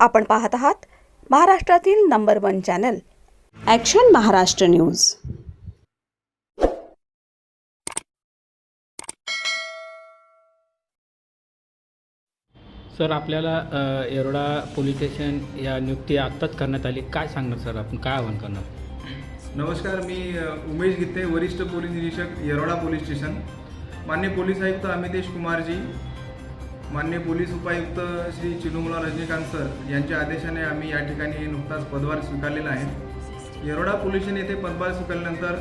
आपण पाहत आहात महाराष्ट्रातील number 1 channel action Maharashtra news. Sir, आपल्याला येरोडा पोलीस स्टेशन या नियुक्ती आत्ताच करण्यात आली, काय सांगणार सर, आपण काय आवाहन करणार? नमस्कार, मी उमेश गित्ते, वरिष्ठ पोलीस निरीक्षक, येरोडा पोलीस स्टेशन। माननीय पोलीस आयुक्त अमितेश कुमारजी, माननीय पोलीस उपायुक्त श्री चिनुमला रजनीकांत सर यांच्या आदेशाने आम्ही या ठिकाणी नुकताच पदभार स्वीकारलेला आहे। येरोडा पोलीस स्टेशन येथे पदभार स्वीकारल्यानंतर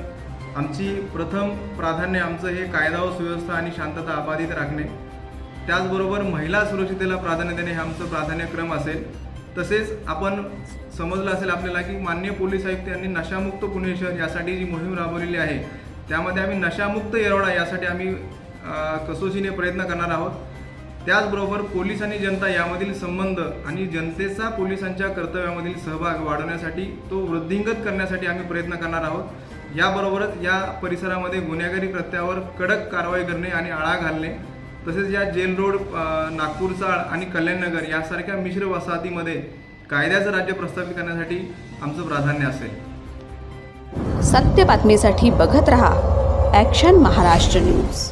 आमची प्रथम प्राधान्य आमचं हे कायदा व सुव्यवस्था आणि शांतता अबाधित राखणे, त्याचबरोबर महिला सुरक्षिततेला प्राधान्य देणे हे आमचं प्राधान्यक्रम असेल। तसेच आपण समजलं असेल आपल्याला की माननीय पोलीस आयुक्त यांनी नशामुक्त पुणे शहर यासाठी जी मोहीम राबवलेली आहे, त्यामध्ये आम्ही नशामुक्त येरोडा यासाठी आम्ही कसोशीने प्रयत्न करणार आहोत। त्याचबरोबर पोलीस आणि जनता यामधील संबंध आणि जनतेचा पोलिसांच्या कर्तव्यामधील सहभाग वाढवण्यासाठी, तो वृद्धिंगत करण्यासाठी आम्ही प्रयत्न करणार आहोत। याबरोबरच या परिसरामध्ये गुन्हेगारी कृत्यावर कडक कारवाई करणे आणि आळा घालणे, तसेच या जेल रोड, नागपूर चाळ आणि कल्याणनगर यासारख्या मिश्र वसाहतीमध्ये कायद्याचं राज्य प्रस्थापित करण्यासाठी आमचं प्राधान्य असेल। सत्य बातमीसाठी बघत रहा ॲक्शन महाराष्ट्र न्यूज।